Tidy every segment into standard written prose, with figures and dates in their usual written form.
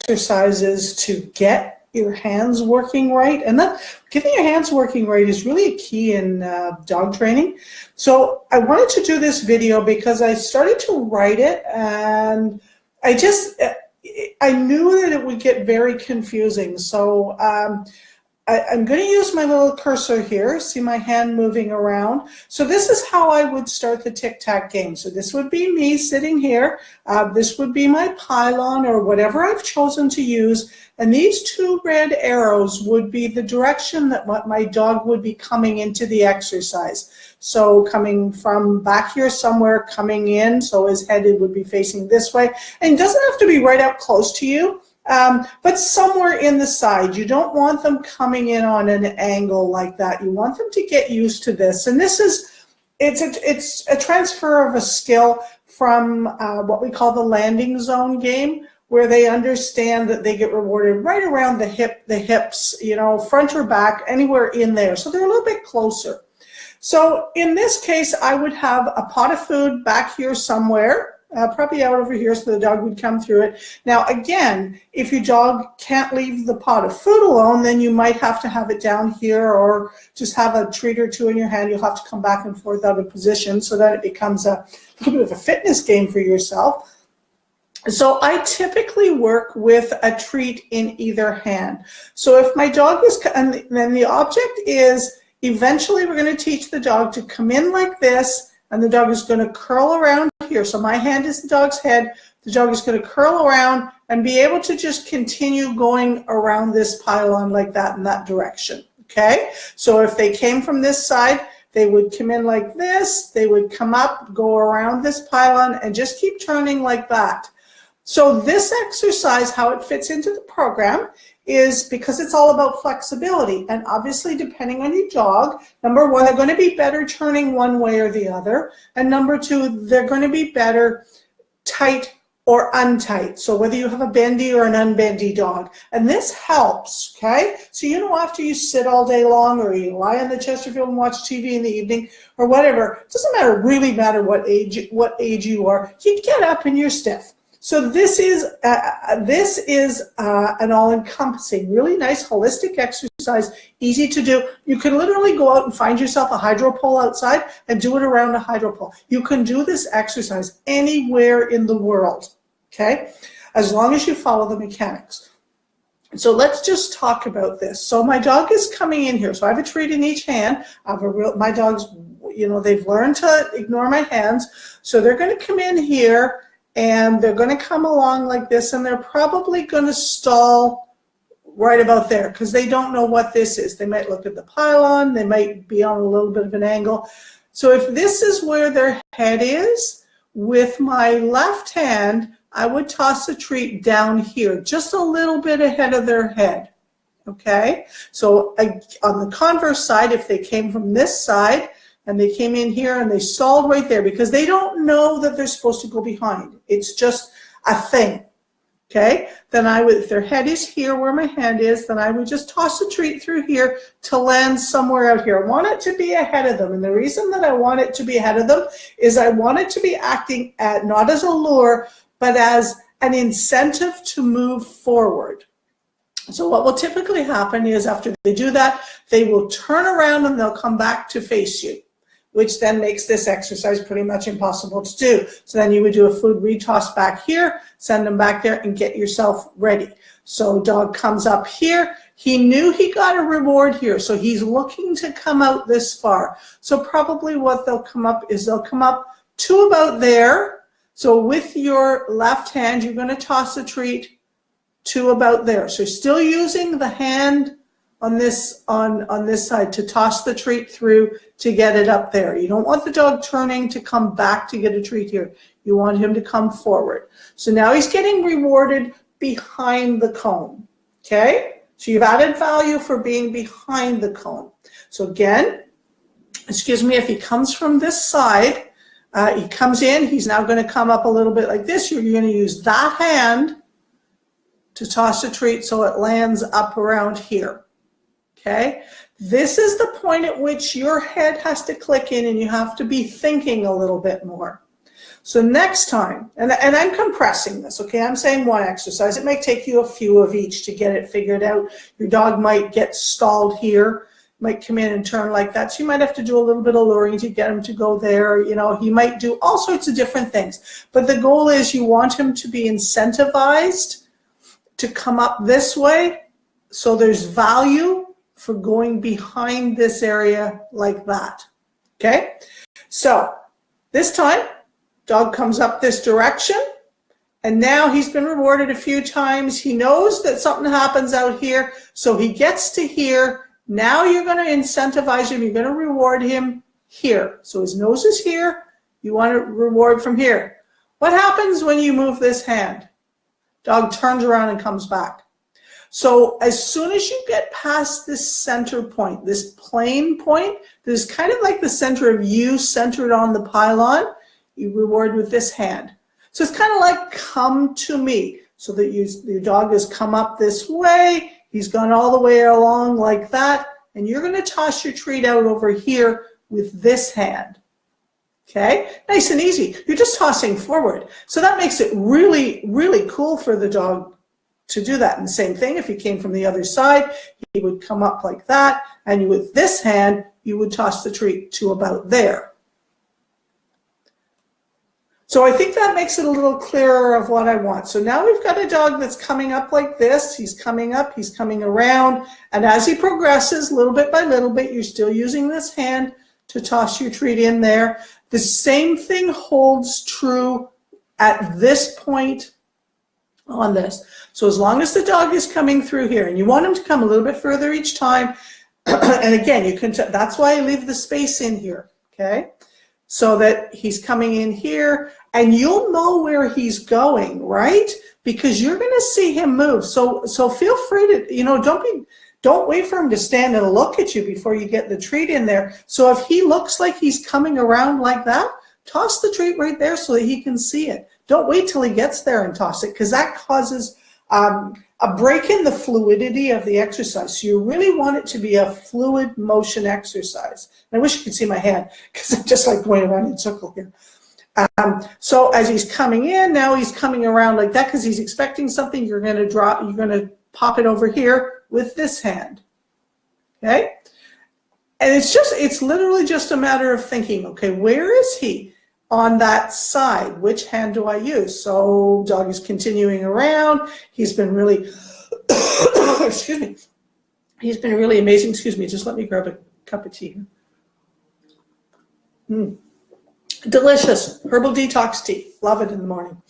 exercises to get your hands working right. And that getting your hands working right is really a key in dog training. So I wanted to do this video because I started to write it, and I knew that it would get very confusing. So I'm going to use my little cursor here. See my hand moving around. So this is how I would start the Tic Tac game. So this would be me sitting here. This would be my pylon or whatever I've chosen to use. And these two red arrows would be the direction that my dog would be coming into the exercise. So coming from back here somewhere, coming in, so his head would be facing this way. And it doesn't have to be right up close to you. But somewhere in the side. You don't want them coming in on an angle like that. You want them to get used to this. And this is, it's a transfer of a skill from what we call the landing zone game, where they understand that they get rewarded right around the hips, you know, front or back, anywhere in there. So they're a little bit closer. So in this case, I would have a pot of food back here somewhere. Probably out over here so the dog would come through it. Now again, if your dog can't leave the pot of food alone, then you might have to have it down here or just have a treat or two in your hand. You'll have to come back and forth out of position so that it becomes a little bit of a fitness game for yourself. So I typically work with a treat in either hand. So if my dog is, and then the object is, eventually we're going to teach the dog to come in like this, and the dog is going to curl around here. So my hand is the dog's head. The dog is going to curl around and be able to just continue going around this pylon like that in that direction. Okay? So if they came from this side, they would come in like this. They would come up, go around this pylon, and just keep turning like that. So this exercise, how it fits into the program, is because it's all about flexibility. And obviously, depending on your dog, number one, they're going to be better turning one way or the other. And number two, they're going to be better tight or untight. So whether you have a bendy or an unbendy dog. And this helps, okay? So you know, after you sit all day long or you lie on the Chesterfield and watch TV in the evening or whatever, it doesn't really matter what age you are, you get up and you're stiff. So this is an all-encompassing, really nice, holistic exercise, easy to do. You can literally go out and find yourself a hydro pole outside and do it around a hydro pole. You can do this exercise anywhere in the world, okay, as long as you follow the mechanics. So let's just talk about this. So my dog is coming in here. So I have a treat in each hand. My dogs, you know, they've learned to ignore my hands. So they're going to come in here, and they're going to come along like this, and they're probably going to stall right about there because they don't know what this is. They might look at the pylon. They might be on a little bit of an angle. So if this is where their head is, with my left hand, I would toss a treat down here, just a little bit ahead of their head. Okay? So on the converse side, if they came from this side, and they came in here and they stalled right there because they don't know that they're supposed to go behind. It's just a thing, okay? Then I would, if their head is here where my hand is, then I would just toss a treat through here to land somewhere out here. I want it to be ahead of them. And the reason that I want it to be ahead of them is I want it to be acting not as a lure, but as an incentive to move forward. So what will typically happen is after they do that, they will turn around and they'll come back to face you, which then makes this exercise pretty much impossible to do. So then you would do a food retoss back here, send them back there, and get yourself ready. So dog comes up here. He knew he got a reward here, so he's looking to come out this far. So probably what they'll come up is they'll come up to about there. So with your left hand, you're going to toss a treat to about there. So still using the hand on this side to toss the treat through to get it up there. You don't want the dog turning to come back to get a treat here. You want him to come forward. So now he's getting rewarded behind the cone, okay? So you've added value for being behind the cone. So again, excuse me, if he comes from this side, he comes in, he's now going to come up a little bit like this. You're going to use that hand to toss a treat so it lands up around here. Okay, this is the point at which your head has to click in and you have to be thinking a little bit more. So next time, and I'm compressing this, okay? I'm saying one exercise. It may take you a few of each to get it figured out. Your dog might get stalled here, might come in and turn like that. So you might have to do a little bit of luring to get him to go there. You know, he might do all sorts of different things. But the goal is you want him to be incentivized to come up this way, so there's value for going behind this area like that, okay? So this time, dog comes up this direction, and now he's been rewarded a few times. He knows that something happens out here, so he gets to here. Now you're going to incentivize him. You're going to reward him here. So his nose is here. You want to reward from here. What happens when you move this hand? Dog turns around and comes back. So as soon as you get past this center point, this plane point, there's kind of like the center of you centered on the pylon, you reward with this hand. So it's kind of like come to me, so that your dog has come up this way, he's gone all the way along like that, and you're going to toss your treat out over here with this hand. Okay, nice and easy. You're just tossing forward. So that makes it really, really cool for the dog to do that. And the same thing, if he came from the other side, he would come up like that, and with this hand, you would toss the treat to about there. So I think that makes it a little clearer of what I want. So now we've got a dog that's coming up like this. He's coming up, he's coming around, and as he progresses, little bit by little bit, you're still using this hand to toss your treat in there. The same thing holds true at this point on this. So as long as the dog is coming through here, and you want him to come a little bit further each time, and again, you can, that's why I leave the space in here, okay? So that he's coming in here, and you'll know where he's going, right? Because you're going to see him move. So feel free to, you know, don't wait for him to stand and look at you before you get the treat in there. So if he looks like he's coming around like that, toss the treat right there so that he can see it. Don't wait till he gets there and toss it, because that causes a break in the fluidity of the exercise. So you really want it to be a fluid motion exercise. And I wish you could see my hand, because I'm just like going around in a circle here. So as he's coming in, now he's coming around like that because he's expecting something. You're going to drop, you're going to pop it over here with this hand. Okay? And it's literally just a matter of thinking, okay, where is he on that side? Which hand do I use? So dog is continuing around. He's been really, excuse me, he's been really amazing. Excuse me, just let me grab a cup of tea here. Delicious herbal detox tea. Love it in the morning.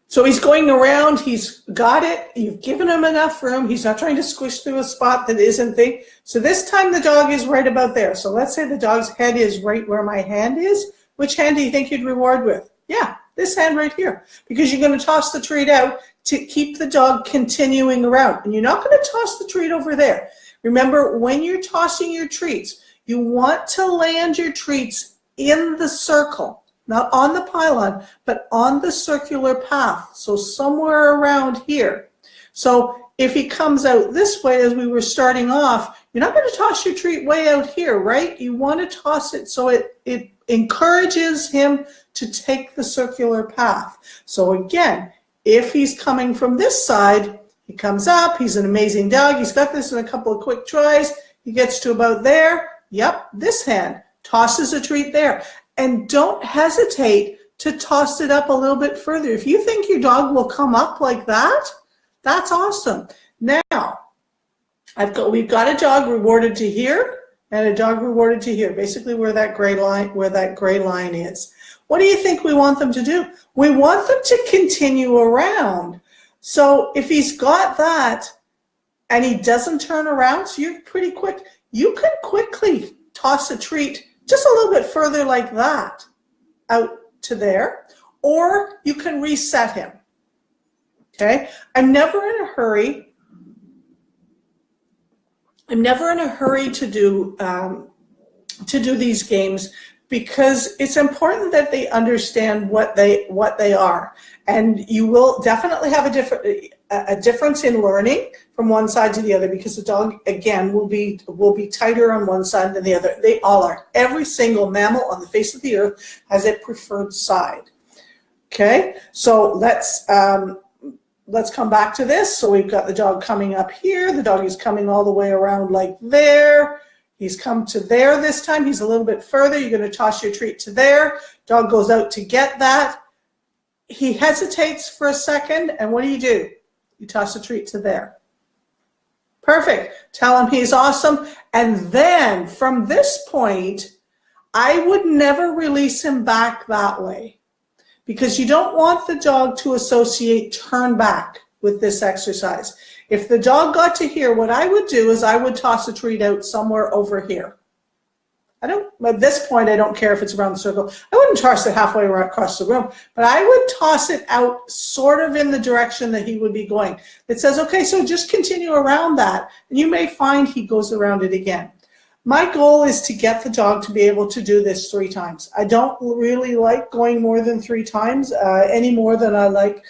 So he's going around, he's got it, you've given him enough room, he's not trying to squish through a spot that isn't thing. So this time the dog is right about there. So let's say the dog's head is right where my hand is. Which hand do you think you'd reward with? Yeah, this hand right here. Because you're going to toss the treat out to keep the dog continuing around. And you're not going to toss the treat over there. Remember, when you're tossing your treats, you want to land your treats in the circle. Not on the pylon, but on the circular path. So somewhere around here. So if he comes out this way as we were starting off, you're not going to toss your treat way out here, right? You want to toss it so it encourages him to take the circular path. So again, if he's coming from this side, he comes up, he's an amazing dog, he's got this in a couple of quick tries, he gets to about there, yep, this hand, tosses a treat there. And don't hesitate to toss it up a little bit further. If you think your dog will come up like that, that's awesome. Now, we've got a dog rewarded to here and a dog rewarded to here, basically where that gray line is. What do you think we want them to do? We want them to continue around. So if he's got that and he doesn't turn around, so you're pretty quick, you can quickly toss a treat just a little bit further like that out to there, or you can reset him. Okay, I'm never in a hurry. I'm never in a hurry to do these games, because it's important that they understand what they are. And you will definitely have a difference in learning from one side to the other, because the dog, again, will be tighter on one side than the other. They all are. Every single mammal on the face of the earth has a preferred side. Okay, so let's come back to this. So we've got the dog coming up here. The dog is coming all the way around like there. He's come to there this time. He's a little bit further. You're going to toss your treat to there. Dog goes out to get that. He hesitates for a second, and what do? You toss the treat to there. Perfect. Tell him he's awesome. And then from this point, I would never release him back that way, because you don't want the dog to associate turn back with this exercise. If the dog got to here, what I would do is I would toss a treat out somewhere over here. At this point, I don't care if it's around the circle. I wouldn't toss it halfway across the room, but I would toss it out sort of in the direction that he would be going. It says, okay, so just continue around that, and you may find he goes around it again. My goal is to get the dog to be able to do this 3 times. I don't really like going more than 3 times, any more than I like,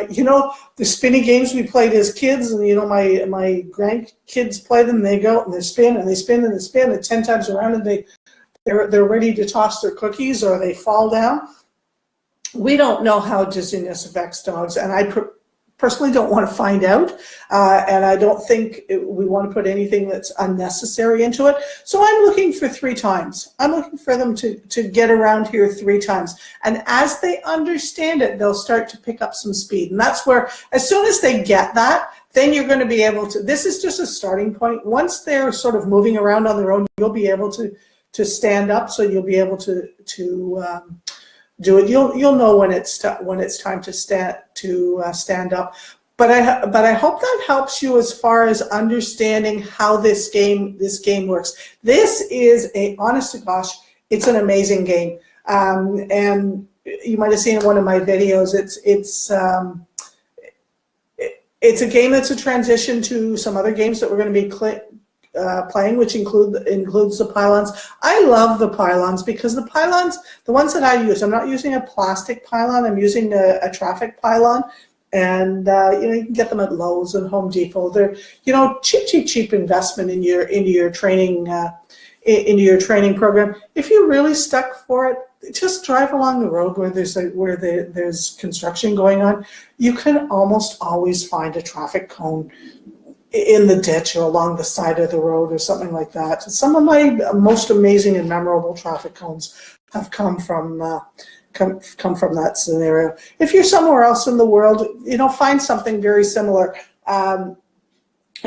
you know, the spinning games we played as kids, and you know, my grandkids play them. They go and they spin and they spin and they spin, and 10 times around, and they're ready to toss their cookies or they fall down. We don't know how dizziness affects dogs, and I personally don't want to find out, and I don't think we want to put anything that's unnecessary into it. So I'm looking for 3 times. I'm looking for them to get around here 3 times. And as they understand it, they'll start to pick up some speed. And that's where, as soon as they get that, then you're going to be able to, this is just a starting point. Once they're sort of moving around on their own, you'll be able to stand up, so you'll be able to do it. You'll know when it's time to stand up. But I hope that helps you as far as understanding how this game works. This is honest to gosh, it's an amazing game. And you might have seen in one of my videos. It's a game that's a transition to some other games that we're going to be playing, which includes the pylons. I love the pylons because the pylons, the ones that I use, I'm not using a plastic pylon, I'm using a traffic pylon, and you know, you can get them at Lowe's and Home Depot. They're, you know, cheap investment into your training program. If you're really stuck for it, just drive along the road where there's construction going on. You can almost always find a traffic cone in the ditch or along the side of the road or something like that. Some of my most amazing and memorable traffic cones have come from that scenario. If you're somewhere else in the world, you know, find something very similar. I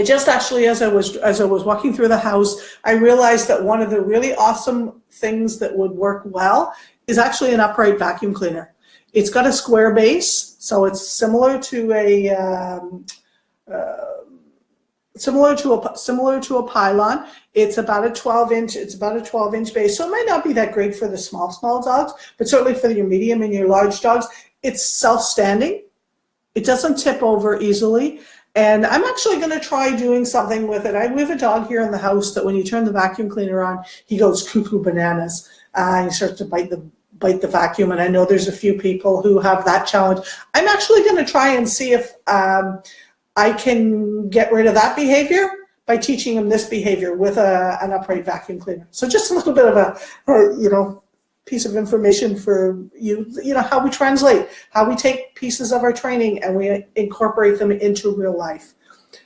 just actually, as I was walking through the house, I realized that one of the really awesome things that would work well is actually an upright vacuum cleaner. It's got a square base, so it's similar to a pylon. It's about a 12-inch base, so it might not be that great for the small dogs, but certainly for your medium and your large dogs. It's self-standing. It doesn't tip over easily. And I'm actually going to try doing something with it. We have a dog here in the house that when you turn the vacuum cleaner on, he goes cuckoo bananas. He starts to bite the vacuum, and I know there's a few people who have that challenge. I'm actually going to try and see if I can get rid of that behavior by teaching him this behavior with an upright vacuum cleaner. So just a little bit of a piece of information for you, how we translate, how we take pieces of our training and we incorporate them into real life.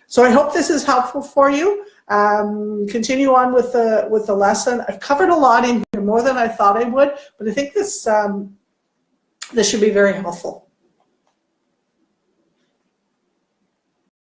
So I hope this is helpful for you. Continue on with the lesson. I've covered a lot in here, more than I thought I would, but I think this should be very helpful.